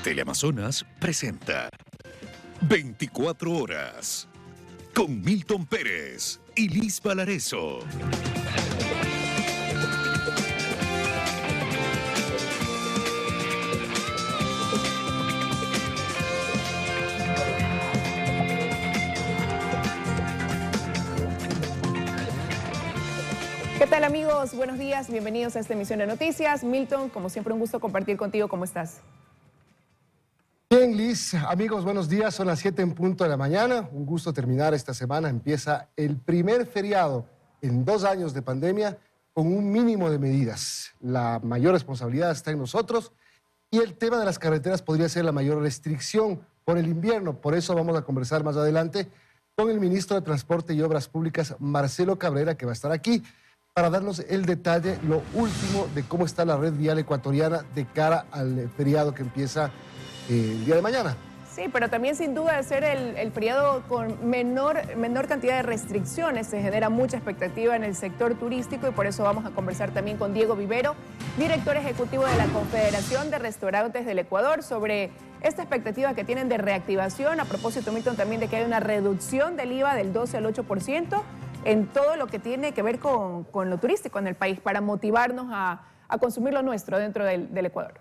Teleamazonas presenta 24 horas con Milton Pérez y Liz Valareso. ¿Qué tal, amigos? Buenos días, bienvenidos a esta emisión de noticias. Milton, como siempre, un gusto compartir contigo. ¿Cómo estás? Bien, Liz, amigos, buenos días. Son las 7 en punto de la mañana. Un gusto terminar esta semana. Empieza el primer feriado en 2 años de pandemia con un mínimo de medidas. La mayor responsabilidad está en nosotros y el tema de las carreteras podría ser la mayor restricción por el invierno. Por eso vamos a conversar más adelante con el ministro de Transporte y Obras Públicas, Marcelo Cabrera, que va a estar aquí para darnos el detalle, lo último de cómo está la red vial ecuatoriana de cara al feriado que empieza el día de mañana. Sí, pero también sin duda de ser el feriado con menor cantidad de restricciones, se genera mucha expectativa en el sector turístico y por eso vamos a conversar también con Diego Vivero, director ejecutivo de la Confederación de Restaurantes del Ecuador, sobre esta expectativa que tienen de reactivación. A propósito, Milton, también de que hay una reducción del IVA del 12 al 8% en todo lo que tiene que ver con lo turístico en el país para motivarnos a consumir lo nuestro dentro del Ecuador.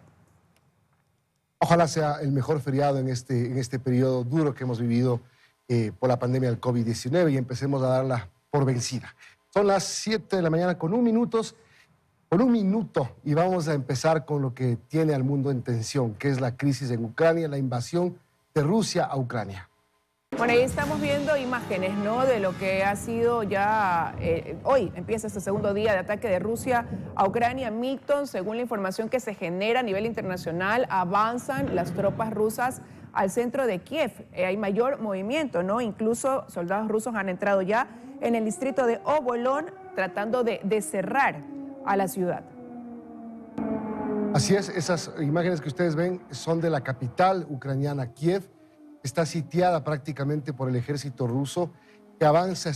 Ojalá sea el mejor feriado en este periodo duro que hemos vivido por la pandemia del COVID-19 y empecemos a darla por vencida. Son las 7 de la mañana con un minuto y vamos a empezar con lo que tiene al mundo en tensión, que es la crisis en Ucrania, la invasión de Rusia a Ucrania. Bueno, ahí estamos viendo imágenes, ¿no?, de lo que ha sido ya, hoy empieza este segundo día de ataque de Rusia a Ucrania. Milton, según la información que se genera a nivel internacional, avanzan las tropas rusas al centro de Kiev. Hay mayor movimiento, ¿no? Incluso soldados rusos han entrado ya en el distrito de Obolón tratando de cerrar a la ciudad. Así es, esas imágenes que ustedes ven son de la capital ucraniana, Kiev. Está sitiada prácticamente por el ejército ruso que avanza.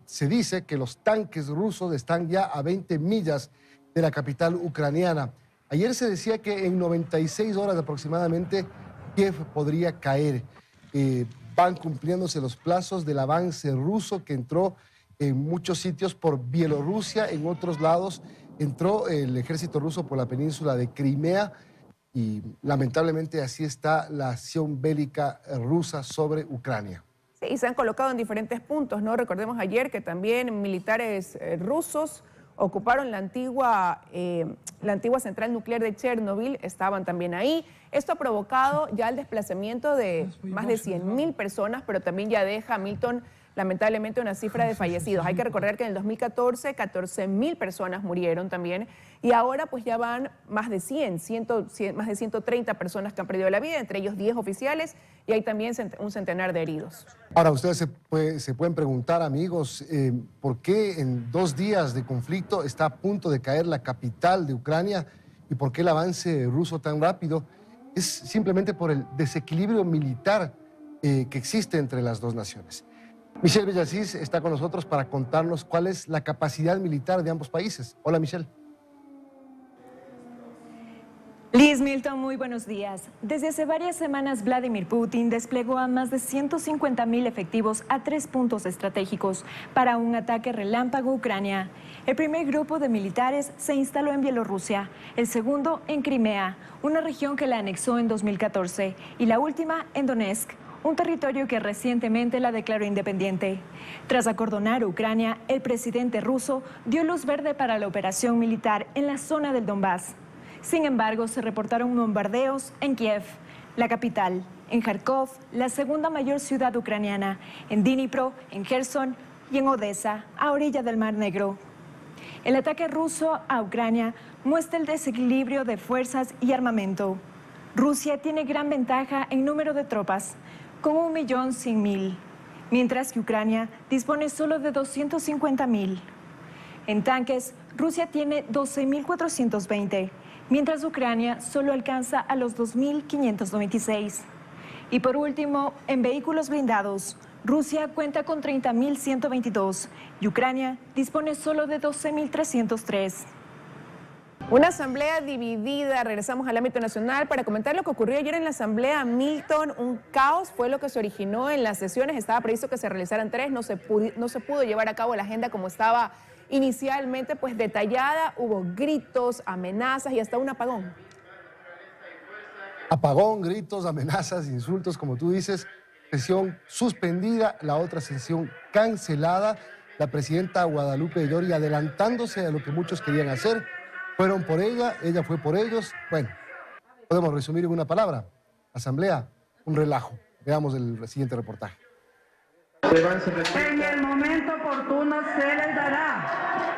Se dice que los tanques rusos están ya a 20 millas de la capital ucraniana. Ayer se decía que en 96 horas aproximadamente Kiev podría caer. Van cumpliéndose los plazos del avance ruso que entró en muchos sitios por Bielorrusia, en otros lados entró el ejército ruso por la península de Crimea. Y lamentablemente así está la acción bélica rusa sobre Ucrania. Sí, y se han colocado en diferentes puntos, ¿no? Recordemos ayer que también militares rusos ocuparon la antigua central nuclear de Chernobyl, estaban también ahí. Esto ha provocado ya el desplazamiento de más de 100.000 personas, pero también ya deja, Milton, lamentablemente una cifra de fallecidos. Hay que recordar que en el 2014 14.000 personas murieron también y ahora pues ya van más de 130 personas que han perdido la vida, entre ellos 10 oficiales y hay también un centenar de heridos. Ahora ustedes se pueden preguntar, amigos, ¿por qué en 2 días de conflicto está a punto de caer la capital de Ucrania y por qué el avance ruso tan rápido? Es simplemente por el desequilibrio militar que existe entre las dos naciones. Michelle Bellasís está con nosotros para contarnos cuál es la capacidad militar de ambos países. Hola, Michelle. Liz, Milton, muy buenos días. Desde hace varias semanas, Vladimir Putin desplegó a más de 150.000 efectivos a 3 puntos estratégicos para un ataque relámpago a Ucrania. El primer grupo de militares se instaló en Bielorrusia, el segundo en Crimea, una región que la anexó en 2014, y la última en Donetsk, un territorio que recientemente la declaró independiente. Tras acordonar Ucrania, el presidente ruso dio luz verde para la operación militar en la zona del Donbass. Sin embargo, se reportaron bombardeos en Kiev, la capital, en Kharkov, la segunda mayor ciudad ucraniana, en Dnipro, en Kherson y en Odessa, a orilla del Mar Negro. El ataque ruso a Ucrania muestra el desequilibrio de fuerzas y armamento. Rusia tiene gran ventaja en número de tropas, con 1.100.000, mientras que Ucrania dispone solo de 250.000. En tanques, Rusia tiene 12.420, mientras Ucrania solo alcanza a los 2.596. Y por último, en vehículos blindados, Rusia cuenta con 30.122 y Ucrania dispone solo de 12.303. Una asamblea dividida. Regresamos al ámbito nacional para comentar lo que ocurrió ayer en la asamblea. Milton, un caos fue lo que se originó en las sesiones. Estaba previsto que se realizaran 3, no se pudo llevar a cabo la agenda como estaba inicialmente pues detallada. Hubo gritos, amenazas y hasta un apagón. Apagón, gritos, amenazas, insultos, como tú dices. Sesión suspendida, la otra sesión cancelada. La presidenta Guadalupe Llori adelantándose a lo que muchos querían hacer. Fueron por ella fue por ellos. Bueno, podemos resumir en una palabra. Asamblea, un relajo. Veamos el siguiente reportaje. En el momento oportuno se les dará.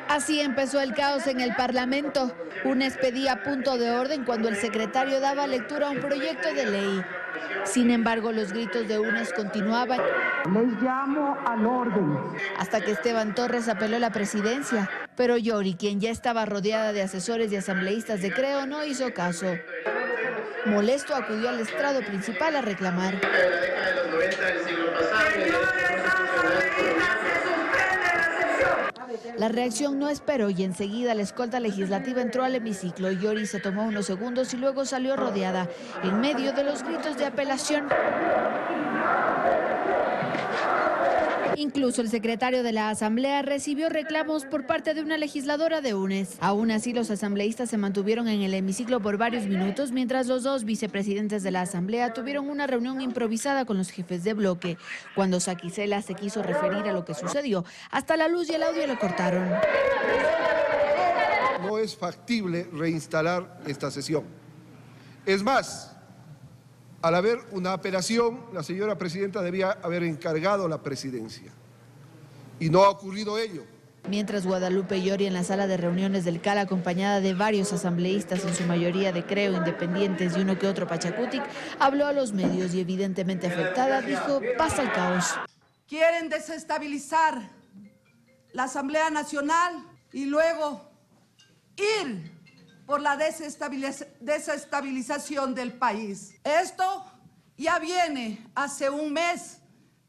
Así empezó el caos en el Parlamento. UNES pedía punto de orden cuando el secretario daba lectura a un proyecto de ley. Sin embargo, los gritos de UNES continuaban. Les llamo al orden. Hasta que Esteban Torres apeló a la presidencia. Pero Llori, quien ya estaba rodeada de asesores y asambleístas de Creo, no hizo caso. Molesto, acudió al estrado principal a reclamar. La reacción no esperó y enseguida la escolta legislativa entró al hemiciclo. Llori se tomó unos segundos y luego salió rodeada en medio de los gritos de apelación. Incluso el secretario de la Asamblea recibió reclamos por parte de una legisladora de UNES. Aún así, los asambleístas se mantuvieron en el hemiciclo por varios minutos, mientras los dos vicepresidentes de la Asamblea tuvieron una reunión improvisada con los jefes de bloque. Cuando Saquicela se quiso referir a lo que sucedió, hasta la luz y el audio lo cortaron. No es factible reinstalar esta sesión. Es más, al haber una apelación, la señora presidenta debía haber encargado la presidencia. Y no ha ocurrido ello. Mientras Guadalupe Llori en la sala de reuniones del CAL, acompañada de varios asambleístas, en su mayoría de Creo, independientes y uno que otro Pachacutic, habló a los medios y evidentemente afectada, dijo, pasa el caos. Quieren desestabilizar la Asamblea Nacional y luego ir por la desestabilización del país. Esto ya viene hace un mes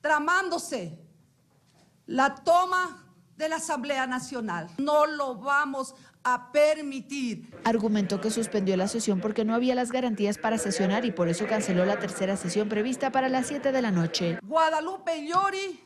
tramándose la toma de la Asamblea Nacional. No lo vamos a permitir. Argumentó que suspendió la sesión porque no había las garantías para sesionar y por eso canceló la tercera sesión prevista para las 7 de la noche. Guadalupe Llori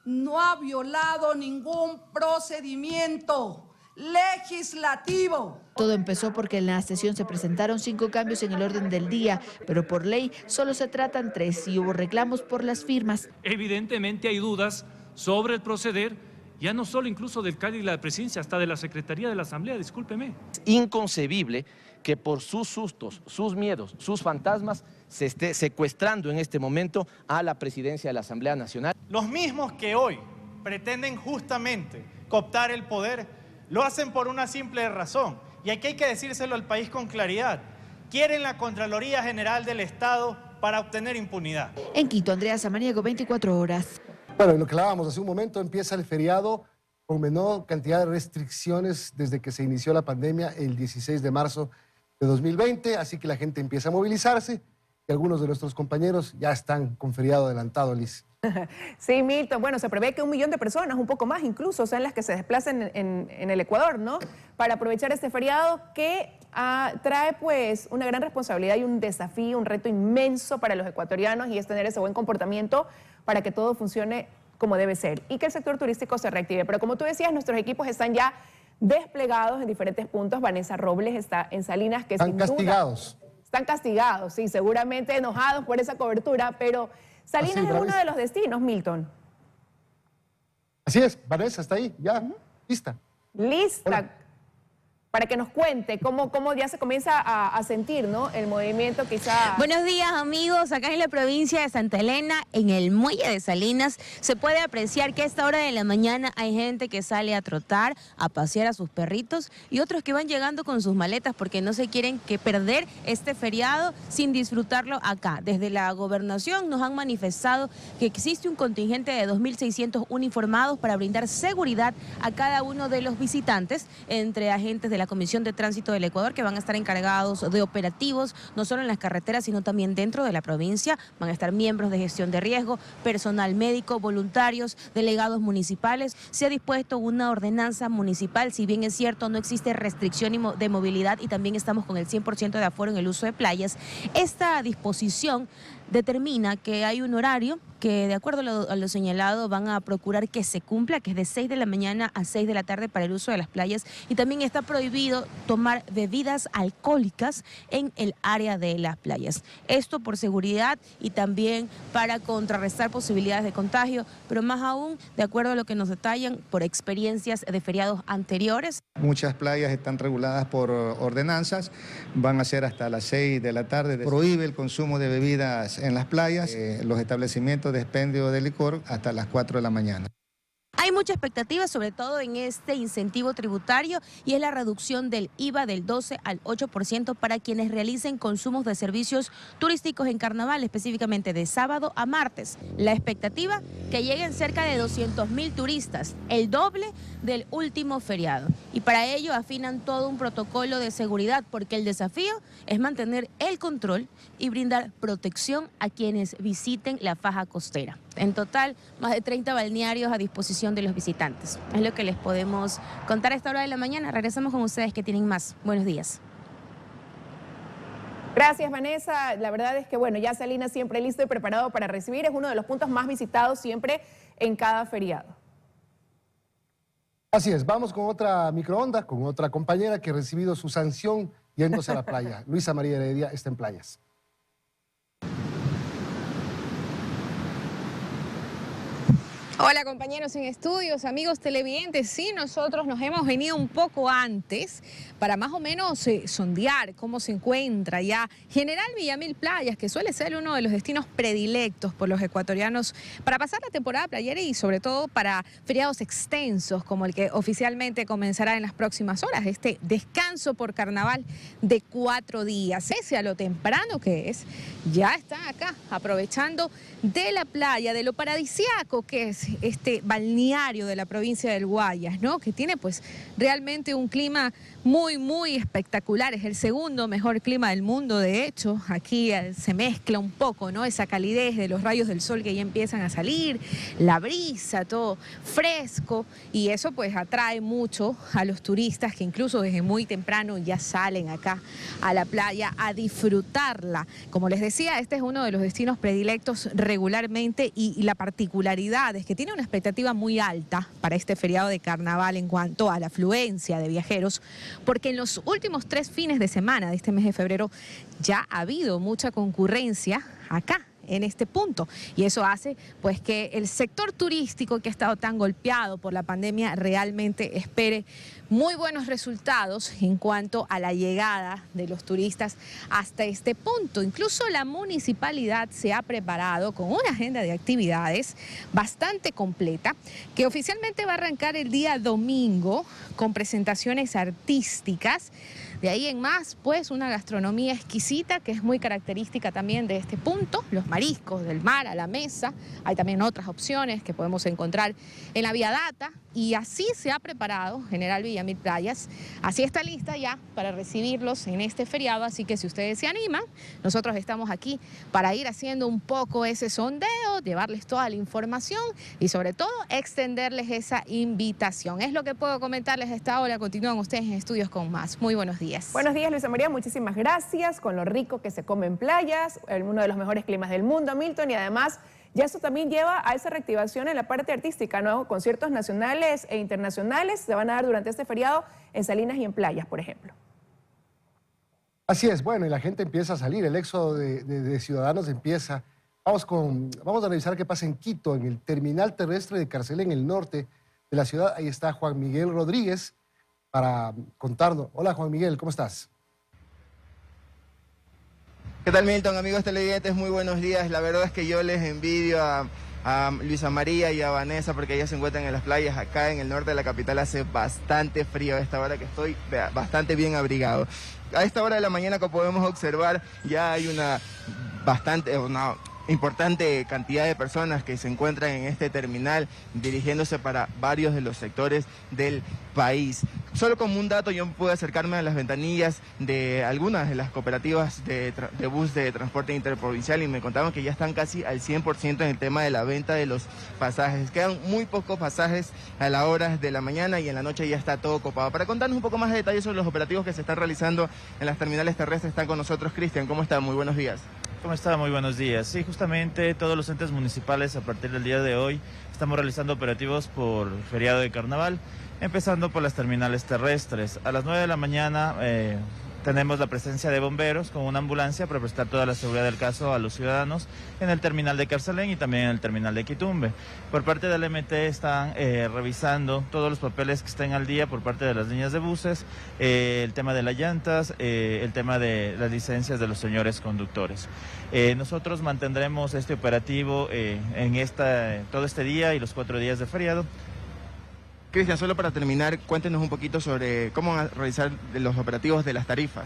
no ha violado ningún procedimiento legislativo. Todo empezó porque en la sesión se presentaron 5 cambios en el orden del día, pero por ley solo se tratan 3 y hubo reclamos por las firmas. Evidentemente hay dudas sobre el proceder, ya no solo incluso del CAL y la presidencia, hasta de la Secretaría de la Asamblea, discúlpeme. Es inconcebible que por sus sustos, sus miedos, sus fantasmas, se esté secuestrando en este momento a la presidencia de la Asamblea Nacional. Los mismos que hoy pretenden justamente cooptar el poder, lo hacen por una simple razón, y aquí hay que decírselo al país con claridad. Quieren la Contraloría General del Estado para obtener impunidad. En Quito, Andrea Samaniego, 24 horas. Bueno, en lo que hablábamos hace un momento, empieza el feriado con menor cantidad de restricciones desde que se inició la pandemia el 16 de marzo de 2020, así que la gente empieza a movilizarse y algunos de nuestros compañeros ya están con feriado adelantado, Liz. Sí, Milton. Bueno, se prevé que 1 millón de personas, un poco más incluso, sean las que se desplacen en el Ecuador, ¿no? Para aprovechar este feriado que trae pues una gran responsabilidad y un desafío, un reto inmenso para los ecuatorianos y es tener ese buen comportamiento para que todo funcione como debe ser y que el sector turístico se reactive. Pero como tú decías, nuestros equipos están ya desplegados en diferentes puntos. Vanessa Robles está en Salinas, que están castigados. Están castigados, sí, seguramente enojados por esa cobertura, pero Salinas es uno de los destinos, Milton. Así es, Vanessa está ahí, ya, lista. Lista. Hola. Para que nos cuente cómo ya se comienza a sentir, ¿no? El movimiento quizá... Buenos días, amigos. Acá en la provincia de Santa Elena, en el muelle de Salinas, se puede apreciar que a esta hora de la mañana hay gente que sale a trotar, a pasear a sus perritos y otros que van llegando con sus maletas porque no se quieren que perder este feriado sin disfrutarlo acá. Desde la gobernación nos han manifestado que existe un contingente de 2.600 uniformados para brindar seguridad a cada uno de los visitantes, entre agentes de la la Comisión de Tránsito del Ecuador, que van a estar encargados de operativos, no solo en las carreteras, sino también dentro de la provincia. Van a estar miembros de gestión de riesgo, personal médico, voluntarios, delegados municipales. Se ha dispuesto una ordenanza municipal, si bien es cierto, no existe restricción de movilidad y también estamos con el 100% de aforo en el uso de playas. Esta disposición determina que hay un horario que, de acuerdo a lo señalado, van a procurar que se cumpla, que es de 6 de la mañana a 6 de la tarde para el uso de las playas, y también está prohibido tomar bebidas alcohólicas en el área de las playas. Esto por seguridad y también para contrarrestar posibilidades de contagio, pero más aún, de acuerdo a lo que nos detallan por experiencias de feriados anteriores. Muchas playas están reguladas por ordenanzas, van a ser hasta las 6 de la tarde. Prohíbe el consumo de bebidas en las playas, los establecimientos de expendio de licor hasta las 4 de la mañana. Hay mucha expectativa, sobre todo en este incentivo tributario, y es la reducción del IVA del 12 al 8% para quienes realicen consumos de servicios turísticos en carnaval, específicamente de sábado a martes. La expectativa, que lleguen cerca de 200.000 turistas, el doble del último feriado. Y para ello afinan todo un protocolo de seguridad, porque el desafío es mantener el control y brindar protección a quienes visiten la faja costera. En total, más de 30 balnearios a disposición de los visitantes. Es lo que les podemos contar a esta hora de la mañana. Regresamos con ustedes que tienen más. Buenos días. Gracias, Vanessa. La verdad es que, bueno, ya Salinas siempre listo y preparado para recibir. Es uno de los puntos más visitados siempre en cada feriado. Así es, vamos con otra microonda, con otra compañera que ha recibido su sanción yéndose a la playa. Luisa María Heredia está en playas. Hola compañeros en estudios, amigos televidentes. Sí, nosotros nos hemos venido un poco antes para más o menos sondear cómo se encuentra ya General Villamil Playas, que suele ser uno de los destinos predilectos por los ecuatorianos para pasar la temporada playera y sobre todo para feriados extensos como el que oficialmente comenzará en las próximas horas, este descanso por carnaval de 4 días. Pese a lo temprano que es, ya están acá aprovechando de la playa, de lo paradisíaco que es este balneario de la provincia del Guayas, ¿no? Que tiene pues realmente un clima muy espectacular. Es el segundo mejor clima del mundo, de hecho. Aquí se mezcla un poco, ¿no? Esa calidez de los rayos del sol que ya empiezan a salir, la brisa, todo fresco, y eso pues atrae mucho a los turistas que incluso desde muy temprano ya salen acá a la playa a disfrutarla. Como les decía, este es uno de los destinos predilectos regularmente, y la particularidad es que tiene una expectativa muy alta para este feriado de carnaval en cuanto a la afluencia de viajeros, porque en los últimos 3 fines de semana de este mes de febrero ya ha habido mucha concurrencia acá en este punto, y eso hace pues que el sector turístico, que ha estado tan golpeado por la pandemia, realmente espere muy buenos resultados en cuanto a la llegada de los turistas hasta este punto. Incluso la municipalidad se ha preparado con una agenda de actividades bastante completa, que oficialmente va a arrancar el día domingo con presentaciones artísticas. De ahí en más, pues, una gastronomía exquisita que es muy característica también de este punto, los mariscos del mar a la mesa. Hay también otras opciones que podemos encontrar en la Vía Data, y así se ha preparado General Villamil Playas. Así está lista ya para recibirlos en este feriado, así que si ustedes se animan, nosotros estamos aquí para ir haciendo un poco ese sondeo, llevarles toda la información y sobre todo extenderles esa invitación. Es lo que puedo comentarles a esta hora. Continúan ustedes en estudios con más. Muy buenos días. Buenos días, Luisa María, muchísimas gracias. Con lo rico que se come en playas, uno de los mejores climas del mundo, Milton, y además ya esto también lleva a esa reactivación en la parte artística, ¿no? Conciertos nacionales e internacionales se van a dar durante este feriado en Salinas y en playas, por ejemplo. Así es, bueno, y la gente empieza a salir, el éxodo de ciudadanos empieza. Vamos a revisar qué pasa en Quito, en el terminal terrestre de Carcel, en el norte de la ciudad. Ahí está Juan Miguel Rodríguez para contarnos. Hola, Juan Miguel, ¿cómo estás? ¿Qué tal, Milton? Amigos televidentes, muy buenos días. La verdad es que yo les envidio a Luisa María y a Vanessa, porque ellas se encuentran en las playas. Acá en el norte de la capital hace bastante frío a esta hora, que estoy bastante bien abrigado. A esta hora de la mañana, como podemos observar, ya hay importante cantidad de personas que se encuentran en este terminal dirigiéndose para varios de los sectores del país. Solo como un dato, yo pude acercarme a las ventanillas de algunas de las cooperativas de bus de transporte interprovincial y me contaban que ya están casi al 100% en el tema de la venta de los pasajes. Quedan muy pocos pasajes a las horas de la mañana y en la noche ya está todo copado. Para contarnos un poco más de detalles sobre los operativos que se están realizando en las terminales terrestres, están con nosotros Cristian. ¿Cómo está? Muy buenos días. ¿Cómo está? Muy buenos días. Sí, justamente todos los entes municipales a partir del día de hoy estamos realizando operativos por feriado de carnaval, empezando por las terminales terrestres. A las 9 de la mañana tenemos la presencia de bomberos con una ambulancia para prestar toda la seguridad del caso a los ciudadanos en el terminal de Carcelén y también en el terminal de Quitumbe. Por parte del MT están revisando todos los papeles que estén al día por parte de las líneas de buses, el tema de las llantas, el tema de las licencias de los señores conductores. Nosotros mantendremos este operativo todo este día y los 4 días de feriado. Cristian, solo para terminar, cuéntenos un poquito sobre cómo van a realizar los operativos de las tarifas.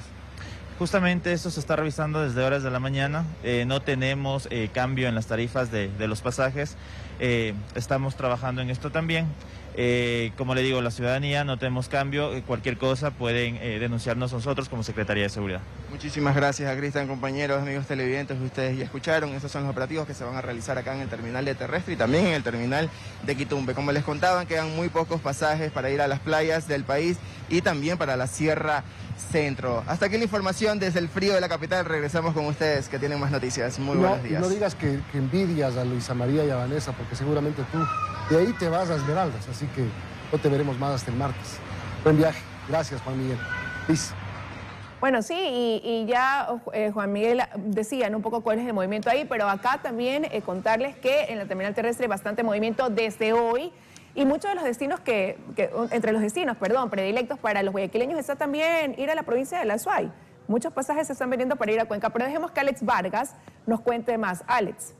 Justamente esto se está revisando desde horas de la mañana, no tenemos cambio en las tarifas de los pasajes, estamos trabajando en esto también. Como le digo, la ciudadanía no tenemos cambio, cualquier cosa pueden denunciarnos nosotros como Secretaría de Seguridad. Muchísimas gracias a Cristian, compañeros, amigos televidentes, ustedes ya escucharon, estos son los operativos que se van a realizar acá en el terminal de terrestre y también en el terminal de Quitumbe. Como les contaban, quedan muy pocos pasajes para ir a las playas del país y también para la Sierra Centro. Hasta aquí la información desde el frío de la capital. Regresamos con ustedes que tienen más noticias. Muy buenos días. No digas que envidias a Luisa María y a Vanessa, porque seguramente tú de ahí te vas a Esmeraldas, así que no te veremos más hasta el martes. Buen viaje. Gracias, Juan Miguel. Peace. Bueno, sí, y ya Juan Miguel decía un poco cuál es el movimiento ahí, pero acá también contarles que en la terminal terrestre hay bastante movimiento desde hoy. Y muchos de los destinos entre los destinos, predilectos para los guayaquileños está también ir a la provincia de La Azuay. Muchos pasajes se están vendiendo para ir a Cuenca, pero dejemos que Alex Vargas nos cuente más. Alex.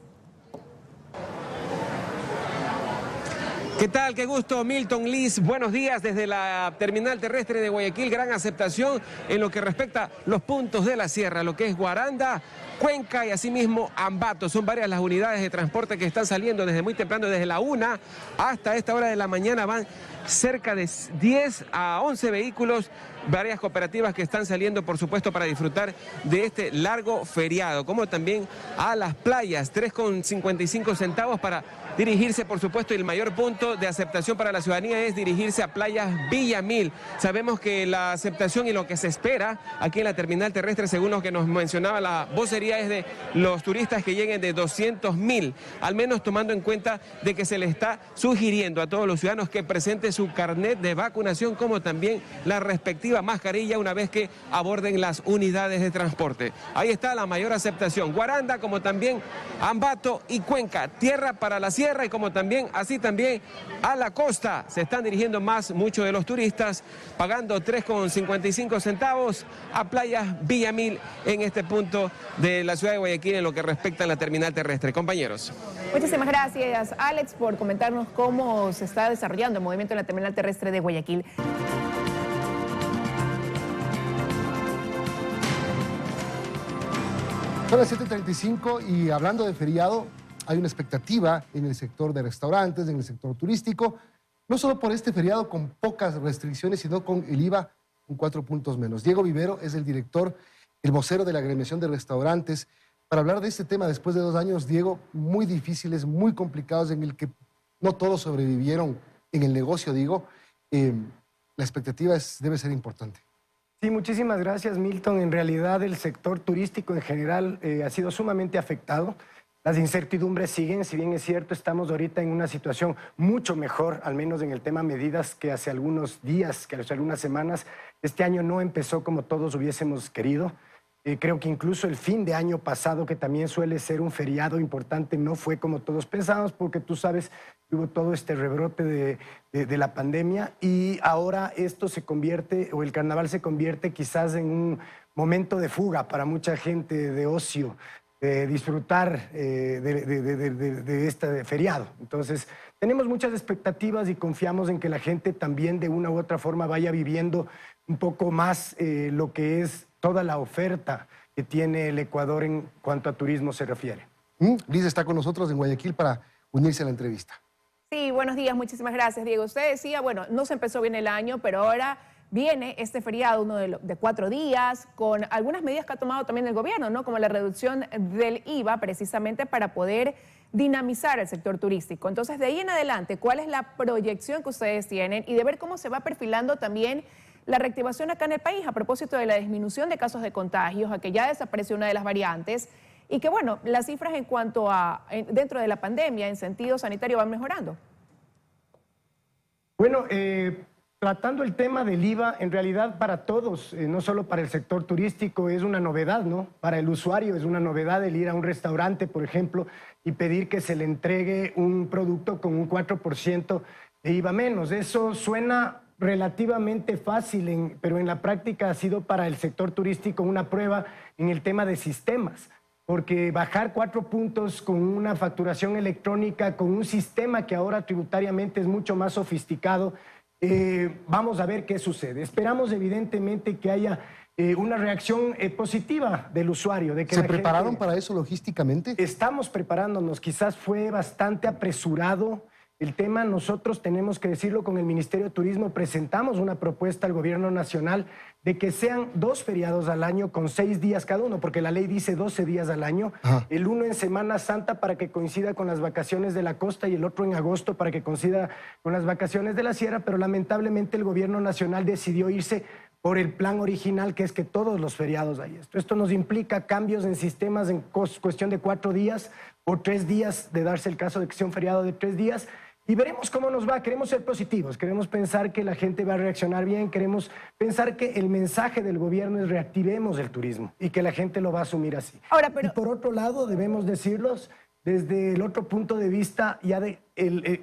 ¿Qué tal? Qué gusto, Milton, Liz. Buenos días desde la terminal terrestre de Guayaquil. Gran aceptación en lo que respecta a los puntos de la sierra, lo que es Guaranda, Cuenca y asimismo Ambato. Son varias las unidades de transporte que están saliendo desde muy temprano, desde la 1 hasta esta hora de la mañana. Van cerca de 10 a 11 vehículos, varias cooperativas que están saliendo, por supuesto, para disfrutar de este largo feriado, como también a las playas, 3,55 centavos para dirigirse, por supuesto, y el mayor punto de aceptación para la ciudadanía es dirigirse a playas Villamil. Sabemos que la aceptación y lo que se espera aquí en la terminal terrestre, según lo que nos mencionaba la vocería, es de los turistas que lleguen de 200.000, al menos tomando en cuenta de que se le está sugiriendo a todos los ciudadanos que presenten su carnet de vacunación, como también la respectiva mascarilla una vez que aborden las unidades de transporte. Ahí está la mayor aceptación. Guaranda, como también Ambato y Cuenca, tierra para la sierra, y como también, así también a la costa, se están dirigiendo muchos de los turistas, pagando 3,55 centavos a playas Villamil en este punto de la ciudad de Guayaquil en lo que respecta a la terminal terrestre. Compañeros. Muchísimas gracias, Alex, por comentarnos cómo se está desarrollando el movimiento en la terminal terrestre de Guayaquil. Son las 7:35 y hablando de feriado, hay una expectativa en el sector de restaurantes, en el sector turístico, no solo por este feriado con pocas restricciones, sino con el IVA con 4 puntos menos. Diego Vivero es el director, el vocero de la agremiación de restaurantes, para hablar de este tema después de 2 años, Diego, muy difíciles, muy complicados, en el que no todos sobrevivieron en el negocio, digo. La expectativa debe ser importante. Sí, muchísimas gracias, Milton. En realidad, el sector turístico en general ha sido sumamente afectado. Las incertidumbres siguen, si bien es cierto, estamos ahorita en una situación mucho mejor, al menos en el tema medidas, que hace algunos días, que hace algunas semanas. Este año no empezó como todos hubiésemos querido. Creo que incluso el fin de año pasado, que también suele ser un feriado importante, no fue como todos pensábamos, porque tú sabes, hubo todo este rebrote de la pandemia, y ahora esto se convierte, o el carnaval se convierte quizás en un momento de fuga para mucha gente, de ocio, de disfrutar de este feriado. Entonces, tenemos muchas expectativas y confiamos en que la gente también de una u otra forma vaya viviendo un poco más lo que es toda la oferta que tiene el Ecuador en cuanto a turismo se refiere. Liz está con nosotros en Guayaquil para unirse a la entrevista. Sí, buenos días, muchísimas gracias, Diego. Usted decía, bueno, no se empezó bien el año, pero ahora viene este feriado, uno de 4 días, con algunas medidas que ha tomado también el gobierno, ¿no? Como la reducción del IVA, precisamente para poder dinamizar el sector turístico. Entonces, de ahí en adelante, ¿cuál es la proyección que ustedes tienen y de ver cómo se va perfilando también la reactivación acá en el país a propósito de la disminución de casos de contagios, a que ya desapareció una de las variantes y que, bueno, las cifras en cuanto a dentro de la pandemia en sentido sanitario van mejorando? Bueno, tratando el tema del IVA, en realidad para todos, no solo para el sector turístico, es una novedad, ¿no? Para el usuario es una novedad el ir a un restaurante, por ejemplo, y pedir que se le entregue un producto con un 4% de IVA menos. Eso suena relativamente fácil, pero en la práctica ha sido para el sector turístico una prueba en el tema de sistemas, porque bajar 4 puntos con una facturación electrónica, con un sistema que ahora tributariamente es mucho más sofisticado, vamos a ver qué sucede. Esperamos evidentemente que haya una reacción positiva del usuario. De que ¿Se prepararon para eso logísticamente? Estamos preparándonos, quizás fue bastante apresurado el tema. Nosotros tenemos que decirlo, con el Ministerio de Turismo presentamos una propuesta al Gobierno Nacional de que sean 2 feriados al año con 6 días cada uno, porque la ley dice 12 días al año. El uno en Semana Santa para que coincida con las vacaciones de la costa y el otro en agosto para que coincida con las vacaciones de la sierra, pero lamentablemente el Gobierno Nacional decidió irse por el plan original, que es que todos los feriados hay esto. Esto nos implica cambios en sistemas en cuestión de 4 días o 3 días, de darse el caso de que sea un feriado de 3 días. Y veremos cómo nos va. Queremos ser positivos, queremos pensar que la gente va a reaccionar bien, queremos pensar que el mensaje del gobierno es reactivemos el turismo y que la gente lo va a asumir así. Ahora, pero... Y por otro lado, debemos decirlos desde el otro punto de vista ya de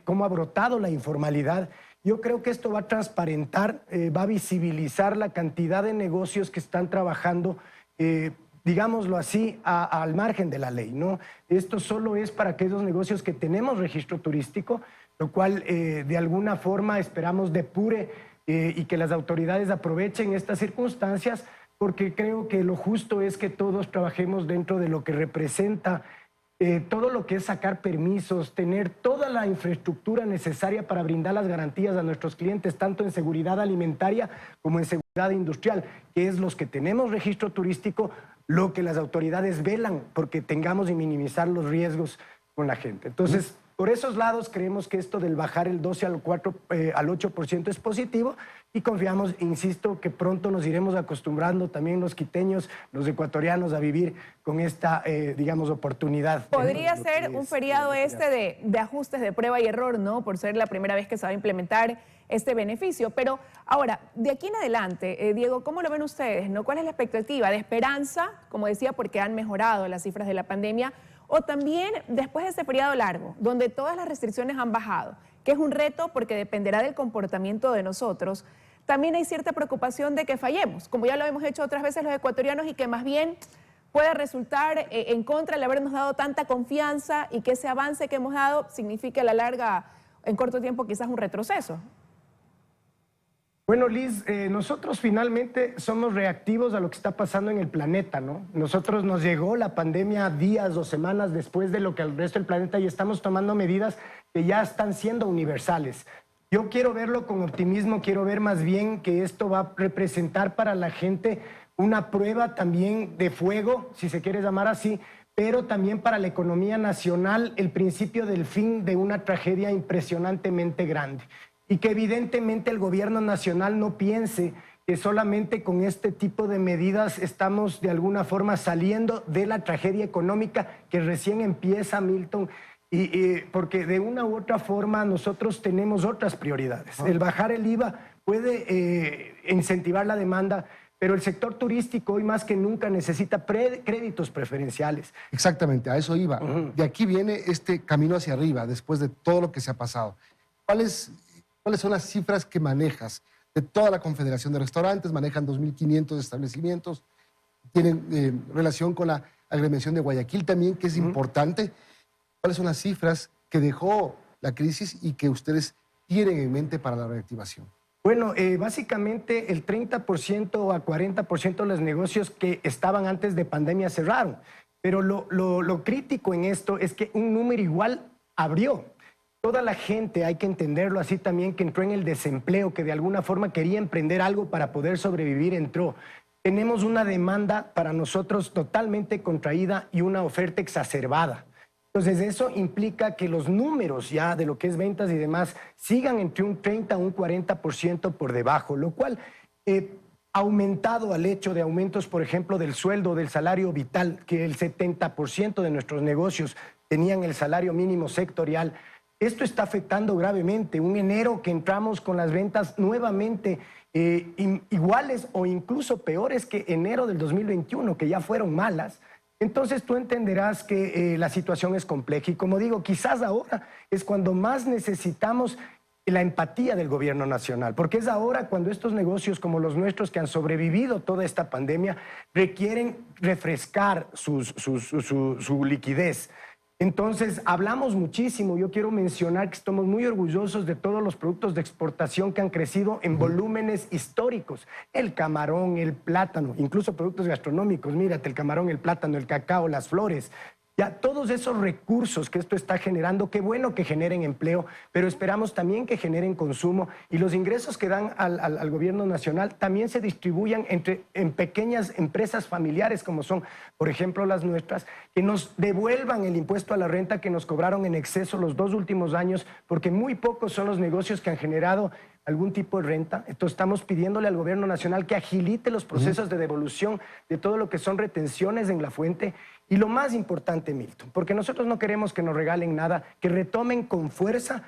cómo ha brotado la informalidad. Yo creo que esto va a transparentar, va a visibilizar la cantidad de negocios que están trabajando, digámoslo así, al margen de la ley, ¿no? Esto solo es para aquellos negocios que tenemos registro turístico, lo cual de alguna forma esperamos depure y que las autoridades aprovechen estas circunstancias, porque creo que lo justo es que todos trabajemos dentro de lo que representa todo lo que es sacar permisos, tener toda la infraestructura necesaria para brindar las garantías a nuestros clientes, tanto en seguridad alimentaria como en seguridad industrial, que es los que tenemos registro turístico, lo que las autoridades velan porque tengamos y minimizar los riesgos con la gente. Entonces, por esos lados creemos que esto del bajar el 12 al 8% es positivo y confiamos, insisto, que pronto nos iremos acostumbrando también los quiteños, los ecuatorianos a vivir con esta, digamos, oportunidad. Podría ser un feriado de ajustes de prueba y error, ¿no? Por ser la primera vez que se va a implementar este beneficio. Pero ahora, de aquí en adelante, Diego, ¿cómo lo ven ustedes, no? ¿Cuál es la expectativa? ¿De esperanza, como decía, porque han mejorado las cifras de la pandemia? O también después de este feriado largo, donde todas las restricciones han bajado, que es un reto porque dependerá del comportamiento de nosotros, también hay cierta preocupación de que fallemos, como ya lo hemos hecho otras veces los ecuatorianos, y que más bien pueda resultar en contra el habernos dado tanta confianza y que ese avance que hemos dado signifique a la larga, en corto tiempo, quizás un retroceso. Bueno, Liz, nosotros finalmente somos reactivos a lo que está pasando en el planeta, ¿no? Nosotros nos llegó la pandemia días o semanas después de lo que el resto del planeta, y estamos tomando medidas que ya están siendo universales. Yo quiero verlo con optimismo, quiero ver más bien que esto va a representar para la gente una prueba también de fuego, si se quiere llamar así, pero también para la economía nacional el principio del fin de una tragedia impresionantemente grande. Y que evidentemente el gobierno nacional no piense que solamente con este tipo de medidas estamos de alguna forma saliendo de la tragedia económica que recién empieza, Milton, porque de una u otra forma nosotros tenemos otras prioridades. El bajar el IVA puede incentivar la demanda, pero el sector turístico hoy más que nunca necesita créditos preferenciales. Exactamente, a eso iba. De aquí viene este camino hacia arriba, después de todo lo que se ha pasado. ¿Cuáles son las cifras que manejas de toda la Confederación de Restaurantes? Manejan 2.500 establecimientos, tienen relación con la agremiación de Guayaquil también, que es importante. ¿Cuáles son las cifras que dejó la crisis y que ustedes tienen en mente para la reactivación? Bueno, básicamente el 30% a 40% de los negocios que estaban antes de pandemia cerraron. Pero lo crítico en esto es que un número igual abrió. Toda la gente, hay que entenderlo así también, que entró en el desempleo, que de alguna forma quería emprender algo para poder sobrevivir, entró. Tenemos una demanda para nosotros totalmente contraída y una oferta exacerbada. Entonces eso implica que los números ya de lo que es ventas y demás sigan entre un 30 a un 40% por debajo, lo cual aumentado al hecho de aumentos, por ejemplo, del sueldo, del salario vital, que el 70% de nuestros negocios tenían el salario mínimo sectorial. Esto está afectando gravemente. Un enero que entramos con las ventas nuevamente iguales o incluso peores que enero del 2021, que ya fueron malas. Entonces tú entenderás que la situación es compleja. Y como digo, quizás ahora es cuando más necesitamos la empatía del gobierno nacional, porque es ahora cuando estos negocios como los nuestros que han sobrevivido toda esta pandemia requieren refrescar su liquidez. Entonces, hablamos muchísimo. Yo quiero mencionar que estamos muy orgullosos de todos los productos de exportación que han crecido en volúmenes históricos. El camarón, el plátano, incluso productos gastronómicos. Mírate, el camarón, el plátano, el cacao, las flores. Ya todos esos recursos que esto está generando, qué bueno que generen empleo, pero esperamos también que generen consumo y los ingresos que dan al gobierno nacional también se distribuyan en pequeñas empresas familiares como son, por ejemplo, las nuestras, que nos devuelvan el impuesto a la renta que nos cobraron en exceso los 2 últimos años, porque muy pocos son los negocios que han generado algún tipo de renta. Entonces estamos pidiéndole al gobierno nacional que agilite los procesos de devolución de todo lo que son retenciones en la fuente. Y lo más importante, Milton, porque nosotros no queremos que nos regalen nada, que retomen con fuerza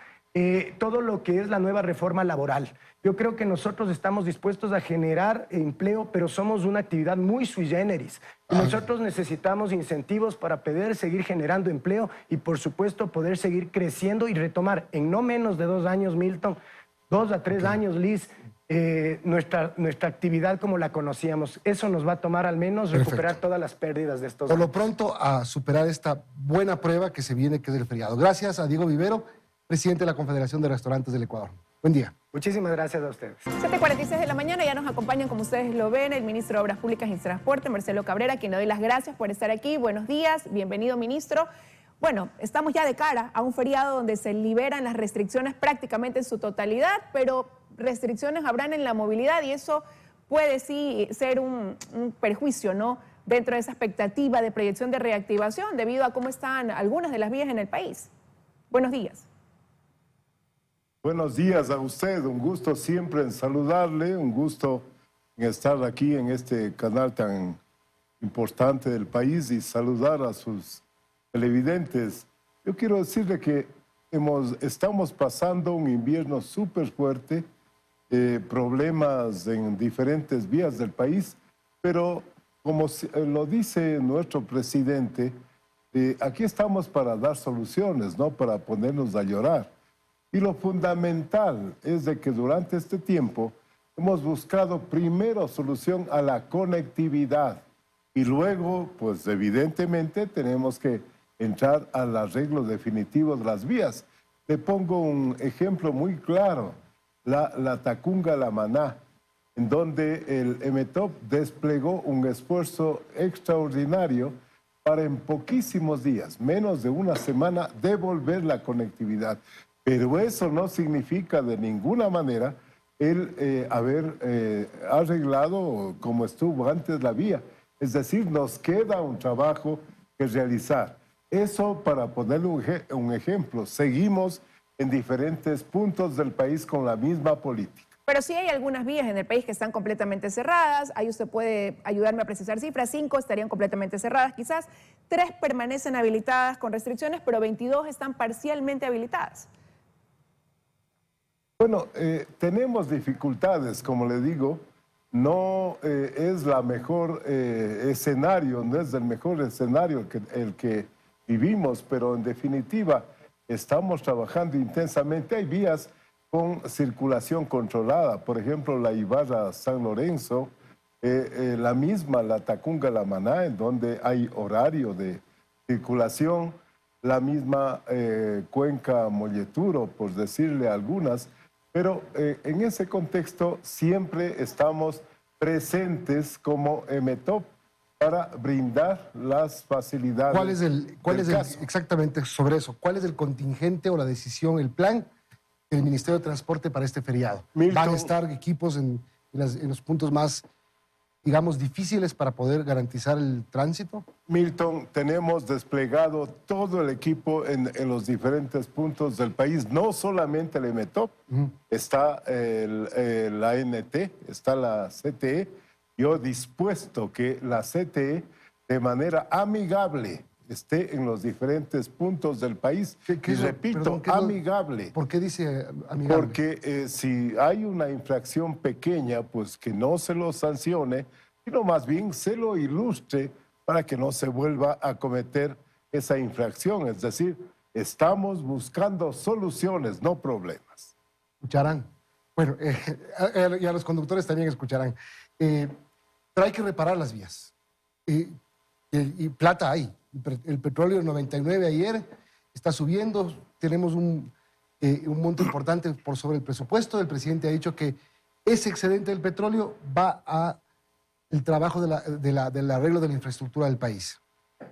todo lo que es la nueva reforma laboral. Yo creo que nosotros estamos dispuestos a generar empleo, pero somos una actividad muy sui generis. Y nosotros necesitamos incentivos para poder seguir generando empleo y, por supuesto, poder seguir creciendo y retomar en no menos de 2 años, Milton, 2 a 3 años, Liz, nuestra actividad como la conocíamos. Eso nos va a tomar al menos recuperar todas las pérdidas de estos Por años. lo pronto, a superar esta buena prueba que se viene, que es el feriado. Gracias a Diego Vivero, presidente de la Confederación de Restaurantes del Ecuador. Buen día. Muchísimas gracias a ustedes. 7:46 de la mañana, ya nos acompañan, como ustedes lo ven, el ministro de Obras Públicas y Transporte, Marcelo Cabrera, a quien le doy las gracias por estar aquí. Buenos días, bienvenido, ministro. Bueno, estamos ya de cara a un feriado donde se liberan las restricciones prácticamente en su totalidad, pero restricciones habrán en la movilidad y eso puede sí ser un perjuicio, ¿no?, dentro de esa expectativa de proyección de reactivación debido a cómo están algunas de las vías en el país. Buenos días. Buenos días a usted, un gusto siempre en saludarle, un gusto en estar aquí en este canal tan importante del país y saludar a sus televidentes. Yo quiero decirle que estamos pasando un invierno súper fuerte, problemas en diferentes vías del país, pero como lo dice nuestro presidente, aquí estamos para dar soluciones, no para ponernos a llorar. Y lo fundamental es de que durante este tiempo hemos buscado primero solución a la conectividad y luego, pues evidentemente, tenemos que entrar al arreglo definitivo de las vías. Le pongo un ejemplo muy claro, la Tacunga-La en donde el EMETOP desplegó un esfuerzo extraordinario para en poquísimos días, menos de una semana, devolver la conectividad. Pero eso no significa de ninguna manera el haber arreglado como estuvo antes la vía. Es decir, nos queda un trabajo que realizar. Eso para ponerle un ejemplo. Seguimos en diferentes puntos del país con la misma política. Pero sí hay algunas vías en el país que están completamente cerradas. Ahí usted puede ayudarme a precisar cifras. 5 estarían completamente cerradas quizás. 3 permanecen habilitadas con restricciones, pero 22 están parcialmente habilitadas. Bueno, tenemos dificultades, como le digo. No es la mejor escenario, no es el mejor escenario el que vivimos, pero en definitiva estamos trabajando intensamente. Hay vías con circulación controlada, por ejemplo, la Ibarra-San Lorenzo, la misma, la Tacunga-La, en donde hay horario de circulación, la misma Cuenca-Molleturo, por decirle algunas, pero en ese contexto siempre estamos presentes como EMETOP para brindar las facilidades. ¿Cuál es exactamente sobre eso? ¿Cuál es el contingente o la decisión, el plan del Ministerio de Transporte para este feriado? ¿Van a estar equipos en los puntos más, digamos, difíciles para poder garantizar el tránsito? Milton, tenemos desplegado todo el equipo en los diferentes puntos del país, no solamente el EMETOP, está la ANT, está la CTE. Yo dispuesto que la CTE de manera amigable esté en los diferentes puntos del país. Y repito, amigable. ¿Por qué dice amigable? Porque si hay una infracción pequeña, pues que no se lo sancione, sino más bien se lo ilustre para que no se vuelva a cometer esa infracción. Es decir, estamos buscando soluciones, no problemas. Escucharán. Bueno, y a los conductores también escucharán. Pero hay que reparar las vías. Y plata hay. El petróleo 99 ayer está subiendo. Tenemos un monto importante por sobre el presupuesto. El presidente ha dicho que ese excedente del petróleo va a el trabajo del arreglo de la infraestructura del país.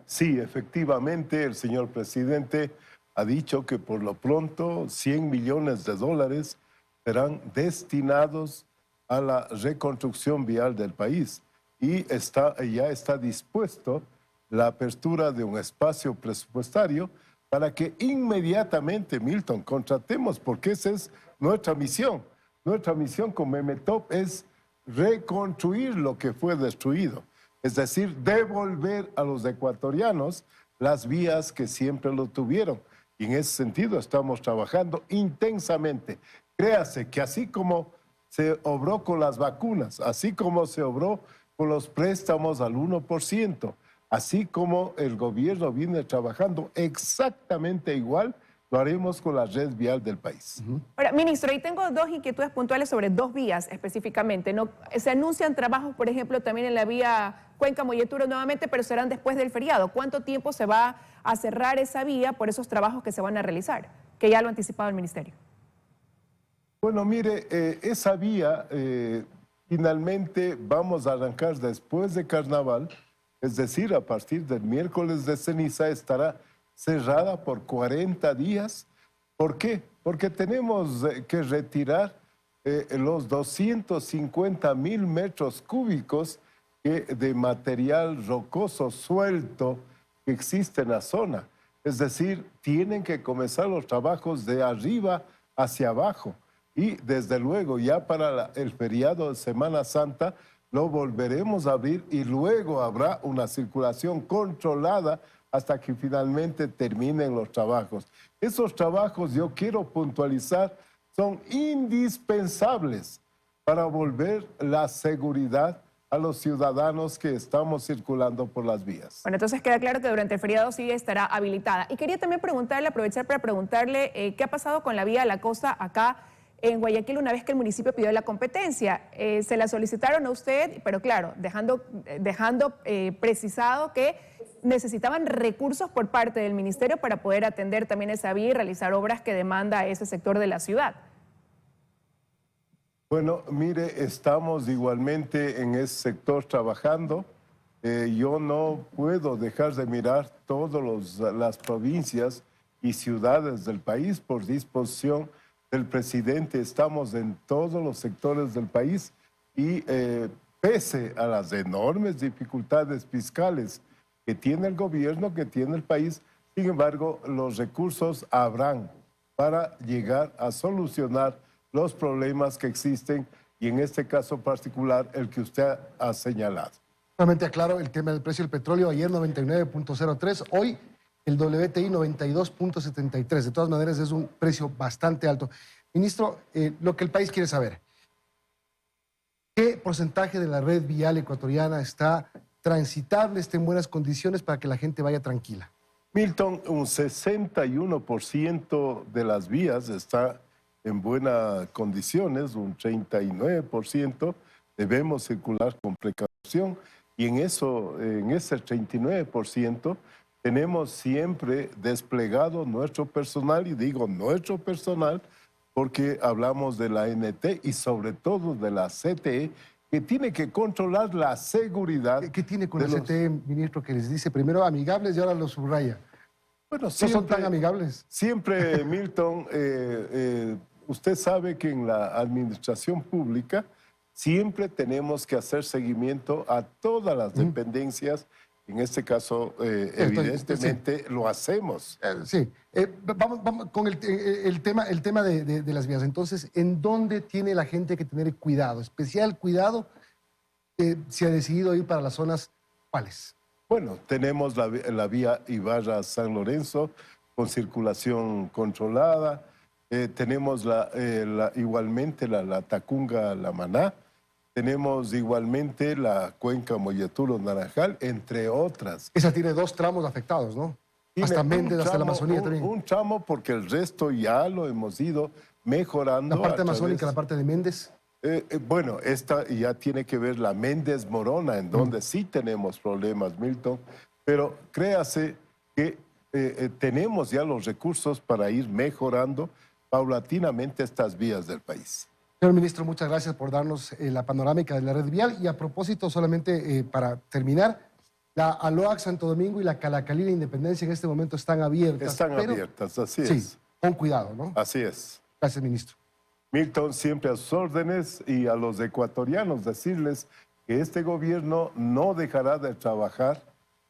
Sí, efectivamente, el señor presidente ha dicho que por lo pronto 100 millones de dólares serán destinados a la reconstrucción vial del país. Y ya está dispuesto la apertura de un espacio presupuestario para que inmediatamente, Milton, contratemos, porque esa es nuestra misión. Nuestra misión como EMETOP es reconstruir lo que fue destruido, es decir, devolver a los ecuatorianos las vías que siempre lo tuvieron. Y en ese sentido estamos trabajando intensamente. Créase que así como se obró con las vacunas, así como se obró con los préstamos al 1%, así como el gobierno viene trabajando exactamente igual, lo haremos con la red vial del país. Ahora, ministro, ahí tengo dos inquietudes puntuales sobre dos vías específicamente. ¿No? Se anuncian trabajos, por ejemplo, también en la vía Cuenca-Molleturo nuevamente, pero serán después del feriado. ¿Cuánto tiempo se va a cerrar esa vía por esos trabajos que se van a realizar? Que ya lo ha anticipado el ministerio. Bueno, mire, esa vía finalmente vamos a arrancar después de Carnaval, es decir, a partir del miércoles de ceniza estará cerrada por 40 días. ¿Por qué? Porque tenemos que retirar los 250.000 metros cúbicos de material rocoso suelto que existe en la zona. Es decir, tienen que comenzar los trabajos de arriba hacia abajo. Y desde luego ya para el feriado de Semana Santa lo volveremos a abrir y luego habrá una circulación controlada hasta que finalmente terminen los trabajos. Esos trabajos, yo quiero puntualizar, son indispensables para volver la seguridad a los ciudadanos que estamos circulando por las vías. Bueno, entonces queda claro que durante el feriado sí estará habilitada. Y quería también aprovechar para preguntarle qué ha pasado con la vía de la costa acá en Guayaquil una vez que el municipio pidió la competencia. Se la solicitaron a usted, pero claro, dejando precisado que necesitaban recursos por parte del ministerio para poder atender también esa vía y realizar obras que demanda ese sector de la ciudad. Bueno, mire, estamos igualmente en ese sector trabajando. Yo no puedo dejar de mirar todas las provincias y ciudades del país por disposición del presidente. Estamos en todos los sectores del país y pese a las enormes dificultades fiscales que tiene el gobierno, que tiene el país, sin embargo, los recursos habrán para llegar a solucionar los problemas que existen y en este caso particular el que usted ha señalado. Nuevamente aclaro el tema del precio del petróleo. Ayer 99.03, hoy el WTI 92.73. De todas maneras es un precio bastante alto. Ministro, lo que el país quiere saber, ¿qué porcentaje de la red vial ecuatoriana está transitable, está en buenas condiciones para que la gente vaya tranquila? Milton, un 61% de las vías está en buenas condiciones, un 39% debemos circular con precaución y en ese 39% tenemos siempre desplegado nuestro personal, y digo nuestro personal porque hablamos de la ANT y sobre todo de la CTE, que tiene que controlar la seguridad. ¿Qué tiene con el CTE, ministro, que les dice primero amigables y ahora lo subraya? Bueno, siempre, no son tan amigables. Siempre, Milton, usted sabe que en la administración pública siempre tenemos que hacer seguimiento a todas las dependencias. En este caso, evidentemente, lo hacemos. Sí. Vamos con el tema de las vías. Entonces, ¿en dónde tiene la gente que tener cuidado? Especial cuidado, se ha decidido ir para las zonas, ¿cuáles? Bueno, tenemos la vía Ibarra-San Lorenzo con circulación controlada. Tenemos igualmente la Tacunga-La Maná. Tenemos igualmente la cuenca Molleturo-Naranjal, entre otras. Esa tiene 2 tramos afectados, ¿no? Hasta Méndez, hasta la Amazonía también. Un tramo porque el resto ya lo hemos ido mejorando. ¿La parte amazónica, la parte de Méndez? Bueno, esta ya tiene que ver la Méndez-Morona, en donde sí tenemos problemas, Milton. Pero créase que tenemos ya los recursos para ir mejorando paulatinamente estas vías del país. Señor ministro, muchas gracias por darnos la panorámica de la red vial. Y a propósito, solamente para terminar, la ALOAC Santo Domingo y la Calacalí Independencia en este momento están abiertas. Están abiertas, así es. Sí, con cuidado, ¿no? Así es. Gracias, ministro. Milton, siempre a sus órdenes, y a los ecuatorianos decirles que este gobierno no dejará de trabajar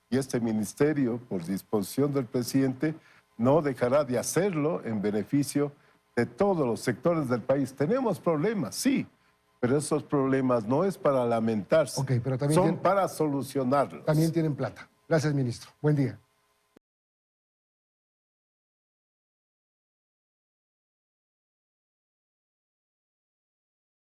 y este ministerio, por disposición del presidente, no dejará de hacerlo en beneficio de todos los sectores del país. Tenemos problemas, sí, pero esos problemas no es para lamentarse, pero también son para solucionarlos. También tienen plata. Gracias, ministro. Buen día.